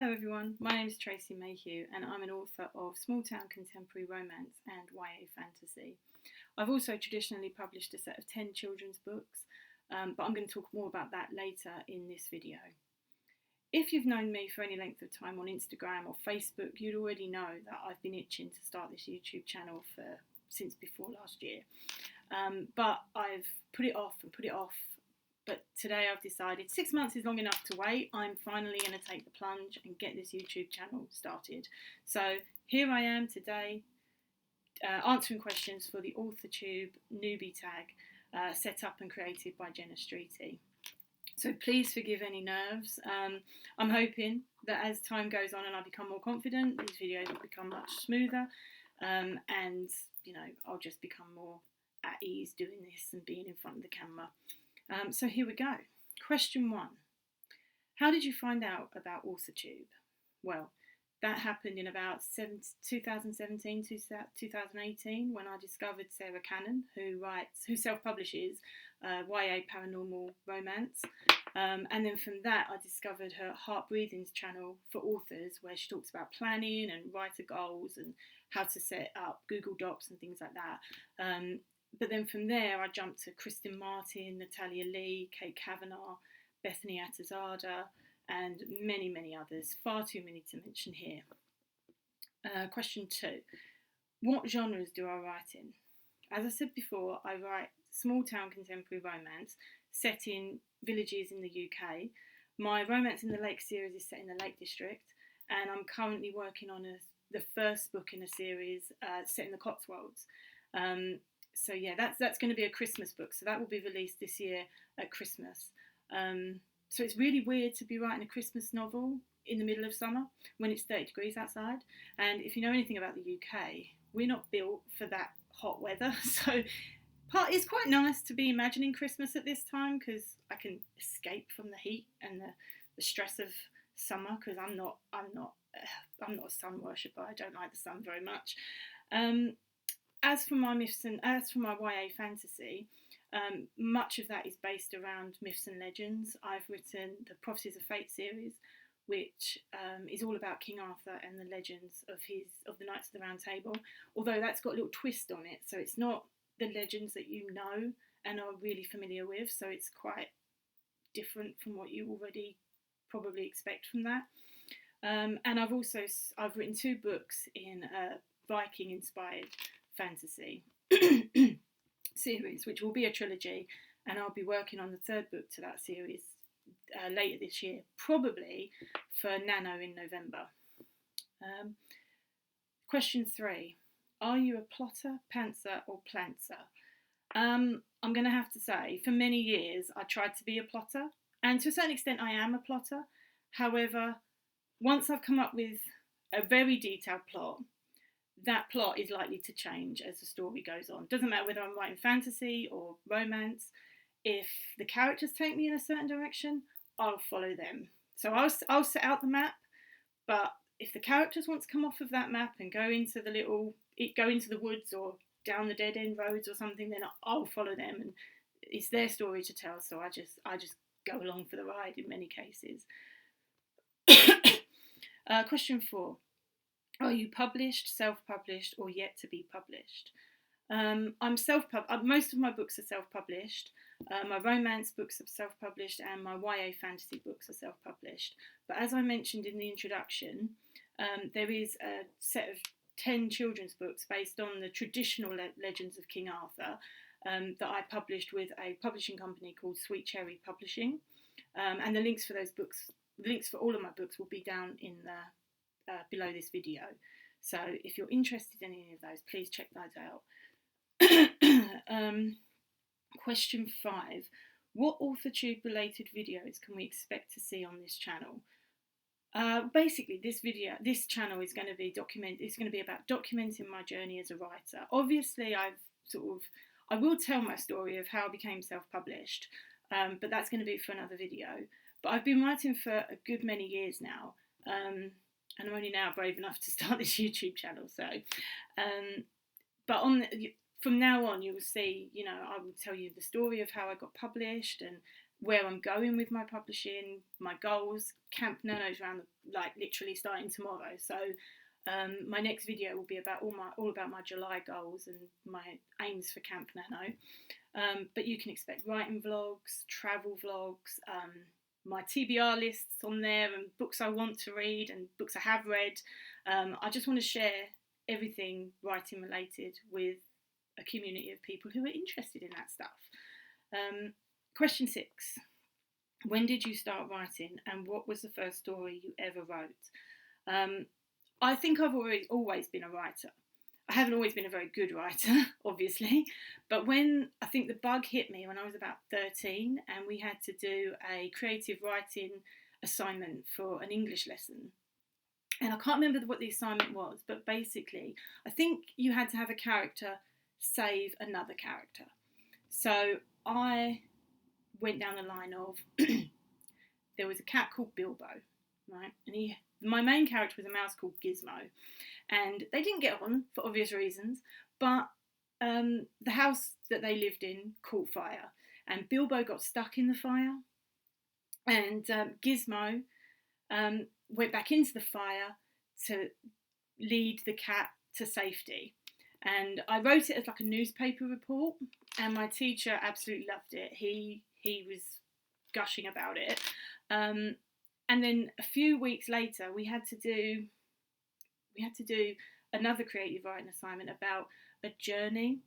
Hello everyone, my name is Tracy Mayhew and I'm an author of small town contemporary romance and YA fantasy. I've also traditionally published a set of 10 children's books, but I'm going to talk more about that later in this video. If you've known me for any length of time on Instagram or Facebook, you'd already know that I've been itching to start this YouTube channel since before last year. But I've put it off. But today I've decided 6 months is long enough to wait. I'm finally going to take the plunge and get this YouTube channel started. So here I am today answering questions for the AuthorTube Newbie tag set up and created by Jenna Streety. So please forgive any nerves. I'm hoping that as time goes on and I become more confident, these videos will become much smoother and I'll just become more at ease doing this and being in front of the camera. So here we go. Question 1. How did you find out about AuthorTube? Well, that happened in about 2017, 2018 when I discovered Sarah Cannon, who self-publishes YA paranormal romance. And then from that I discovered her Heart Breathings channel for authors, where she talks about planning and writer goals and how to set up Google Docs and things like that. But then from there, I jumped to Kristen Martin, Natalia Lee, Kate Kavanagh, Bethany Atazada, and many, many others. Far too many to mention here. Question 2. What genres do I write in? As I said before, I write small town contemporary romance set in villages in the UK. My Romance in the Lake series is set in the Lake District, and I'm currently working on the first book in a series set in the Cotswolds. So yeah, that's going to be a Christmas book, so that will be released this year at Christmas. So it's really weird to be writing a Christmas novel in the middle of summer when it's 30 degrees outside. And if you know anything about the UK, we're not built for that hot weather. So it's quite nice to be imagining Christmas at this time because I can escape from the heat and the stress of summer, because I'm not a sun worshipper. I don't like the sun very much. As for my YA fantasy, much of that is based around myths and legends. I've written the Prophecies of Fate series, which is all about King Arthur and the legends of the Knights of the Round Table. Although that's got a little twist on it, so it's not the legends that you know and are really familiar with. So it's quite different from what you already probably expect from that. And I've written 2 books in Viking-inspired fantasy series, which will be a trilogy, and I'll be working on the 3rd book to that series later this year, probably for Nano in November. Question 3. Are you a plotter, pantser or plantser? I'm going to have to say, for many years I tried to be a plotter, and to a certain extent I am a plotter. However, once I've come up with a very detailed plot, that plot is likely to change as the story goes on. Doesn't matter whether I'm writing fantasy or romance. If the characters take me in a certain direction, I'll follow them. So I'll set out the map, but if the characters want to come off of that map and go into the woods or down the dead end roads or something, then I'll follow them, and it's their story to tell. So I just go along for the ride in many cases. Question 4. Are you published, self-published, or yet to be published? I'm self-published. Most of my books are self-published. My romance books are self-published, and my YA fantasy books are self-published. But as I mentioned in the introduction, there is a set of 10 children's books based on the traditional legends of King Arthur that I published with a publishing company called Sweet Cherry Publishing. And the links for all of my books will be down in the below this video. So if you're interested in any of those, please check those out. Question 5. What AuthorTube related videos can we expect to see on this channel? Basically, this channel is going to be about documenting my journey as a writer. Obviously, I will tell my story of how I became self-published, but that's going to be for another video. But I've been writing for a good many years now. And I'm only now brave enough to start this YouTube channel. So, but from now on, you will see, I will tell you the story of how I got published and where I'm going with my publishing, my goals. Camp Nano's around, like literally starting tomorrow. So my next video will be about all about my July goals and my aims for Camp Nano. But you can expect writing vlogs, travel vlogs, my TBR lists on there, and books I want to read and books I have read. I just want to share everything writing related with a community of people who are interested in that stuff. Question 6. When did you start writing, and what was the first story you ever wrote? I think I've always been a writer. I haven't always been a very good writer, obviously, but when I think the bug hit me when I was about 13 and we had to do a creative writing assignment for an English lesson. And I can't remember what the assignment was, but basically I think you had to have a character save another character. So I went down the line of there was a cat called Bilbo, right? And my main character was a mouse called Gizmo, and they didn't get on for obvious reasons, but the house that they lived in caught fire, and Bilbo got stuck in the fire, and Gizmo went back into the fire to lead the cat to safety. And I wrote it as like a newspaper report, and my teacher absolutely loved it. He was gushing about it. And then a few weeks later, we had to do another creative writing assignment about a journey.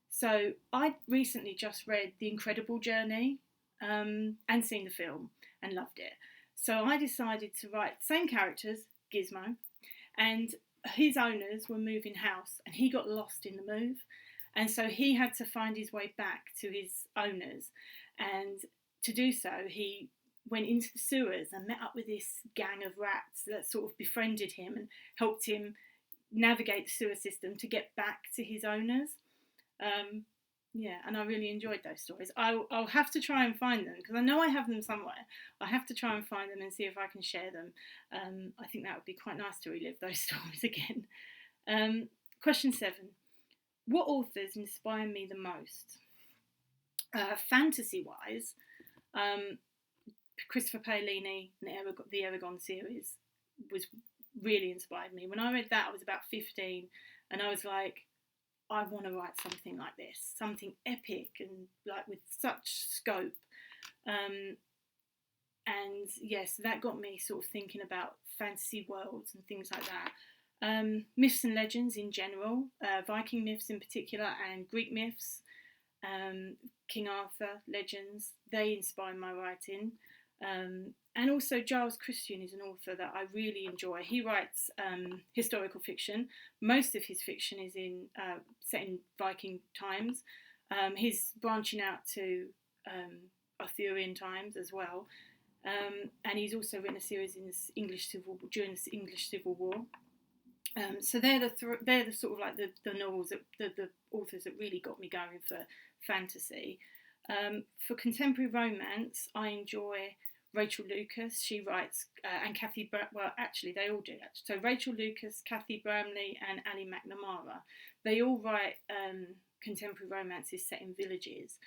So I recently just read The Incredible Journey and seen the film and loved it. So I decided to write the same characters, Gizmo, and his owners were moving house and he got lost in the move. And so he had to find his way back to his owners. And to do so, he went into the sewers and met up with this gang of rats that sort of befriended him and helped him navigate the sewer system to get back to his owners. And I really enjoyed those stories. I'll have to try and find them because I know I have them somewhere. I have to try and find them and see if I can share them. I think that would be quite nice to relive those stories again. Question 7. What authors inspire me the most? Fantasy-wise, Christopher Paolini and the Eragon series was really inspired me. When I read that, I was about 15, and I was like, I want to write something like this, something epic and like with such scope. And yes, that got me sort of thinking about fantasy worlds and things like that. Myths and legends in general, Viking myths in particular, and Greek myths, King Arthur legends, they inspire my writing. And also Giles Christian is an author that I really enjoy. He writes historical fiction. Most of his fiction is set in Viking times. He's branching out to Arthurian times as well. And he's also written a series in during the English Civil War. So they're the sort of like the novels the authors that really got me going for fantasy. For contemporary romance, I enjoy Rachel Lucas. She writes, and Kathy, well, actually they all do. So Rachel Lucas, Kathy Bramley, and Ali McNamara, they all write contemporary romances set in villages.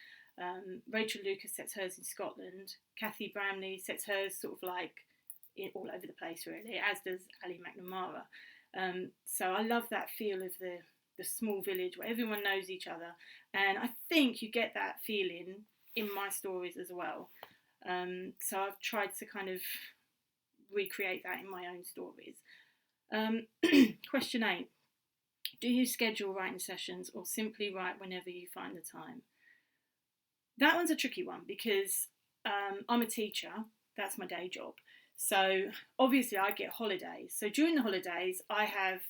Rachel Lucas sets hers in Scotland. Kathy Bramley sets hers sort of like all over the place, really, as does Ali McNamara. So I love that feel of the small village where everyone knows each other, and I think you get that feeling in my stories as well. So I've tried to kind of recreate that in my own stories. Question 8. Do you schedule writing sessions or simply write whenever you find the time? That one's a tricky one because I'm a teacher. That's my day job. So obviously I get holidays. So during the holidays I have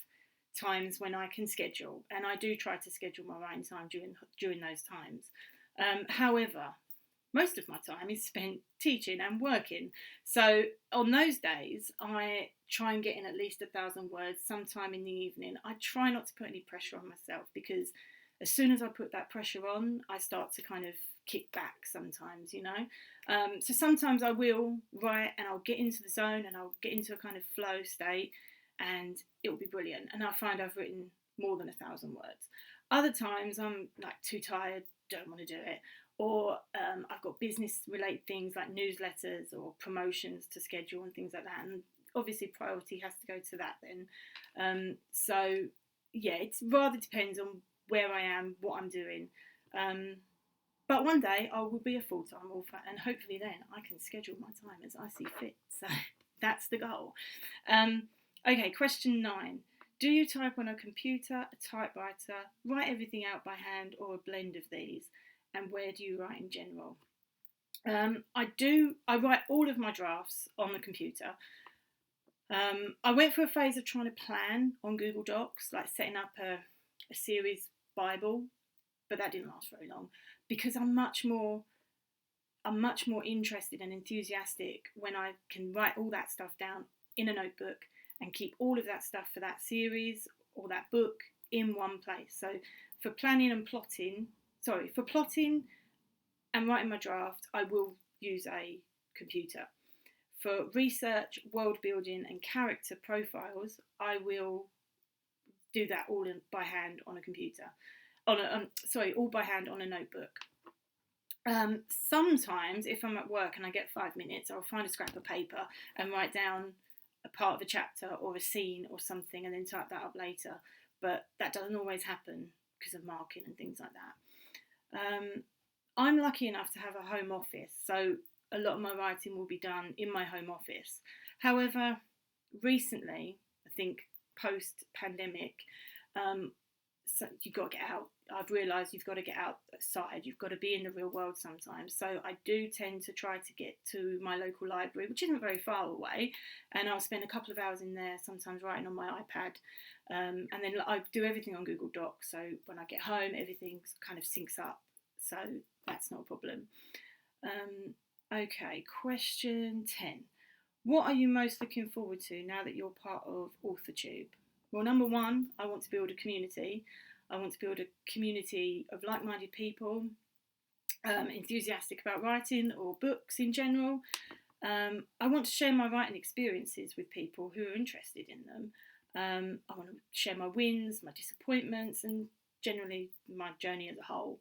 times when I can schedule, and I do try to schedule my writing time during those times. However, most of my time is spent teaching and working. So on those days, I try and get in at least 1,000 words sometime in the evening. I try not to put any pressure on myself because as soon as I put that pressure on, I start to kind of kick back sometimes, you know. So sometimes I will write and I'll get into the zone and I'll get into a kind of flow state and it'll be brilliant. And I find I've written more than 1,000 words. Other times I'm like too tired, don't want to do it. or I've got business related things like newsletters or promotions to schedule and things like that, and obviously priority has to go to that then. So yeah, it rather depends on where I am, what I'm doing. But one day I will be a full-time author, and hopefully then I can schedule my time as I see fit. So that's the goal. Okay, question 9. Do you type on a computer, a typewriter, write everything out by hand, or a blend of these? And where do you write in general? I write all of my drafts on the computer. I went through a phase of trying to plan on Google Docs, like setting up a series Bible, but that didn't last very long because I'm much more interested and enthusiastic when I can write all that stuff down in a notebook and keep all of that stuff for that series or that book in one place. So for plotting and writing my draft, I will use a computer. For research, world building and character profiles, I will do that all by hand on a computer. All by hand on a notebook. Sometimes, if I'm at work and I get 5 minutes, I'll find a scrap of paper and write down a part of a chapter or a scene or something and then type that up later. But that doesn't always happen because of marking and things like that. I'm lucky enough to have a home office, so a lot of my writing will be done in my home office. However, recently, I think post-pandemic, so you've got to get out. I've realised you've got to get outside. You've got to be in the real world sometimes. So I do tend to try to get to my local library, which isn't very far away, and I'll spend a couple of hours in there, sometimes writing on my iPad. And then I do everything on Google Docs. So when I get home, everything kind of syncs up. So that's not a problem. Okay, question 10. What are you most looking forward to now that you're part of AuthorTube? Well, number one, I want to build a community. I want to build a community of like-minded people, enthusiastic about writing or books in general. I want to share my writing experiences with people who are interested in them. I want to share my wins, my disappointments, and generally my journey as a whole.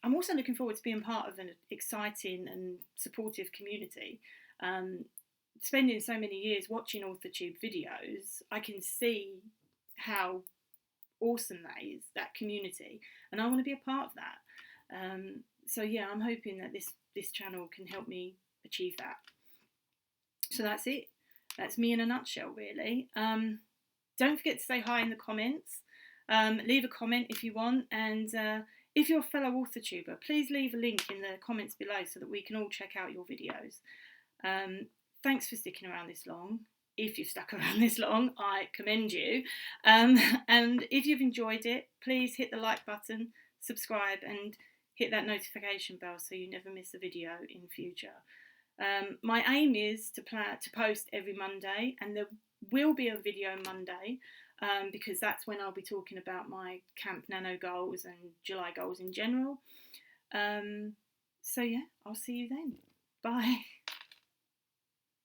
I'm also looking forward to being part of an exciting and supportive community. Spending so many years watching AuthorTube videos, I can see how awesome that is, that community, and I want to be a part of that. So yeah, I'm hoping that this channel can help me achieve that. So that's it. That's me in a nutshell, really. Don't forget to say hi in the comments. Leave a comment if you want, and if you're a fellow AuthorTuber, please leave a link in the comments below so that we can all check out your videos. Thanks for sticking around this long. If you've stuck around this long, I commend you. And if you've enjoyed it, please hit the like button, subscribe, and hit that notification bell so you never miss a video in future. My aim is to post every Monday, and there will be a video Monday, because that's when I'll be talking about my Camp Nano goals and July goals in general. So yeah, I'll see you then. Bye.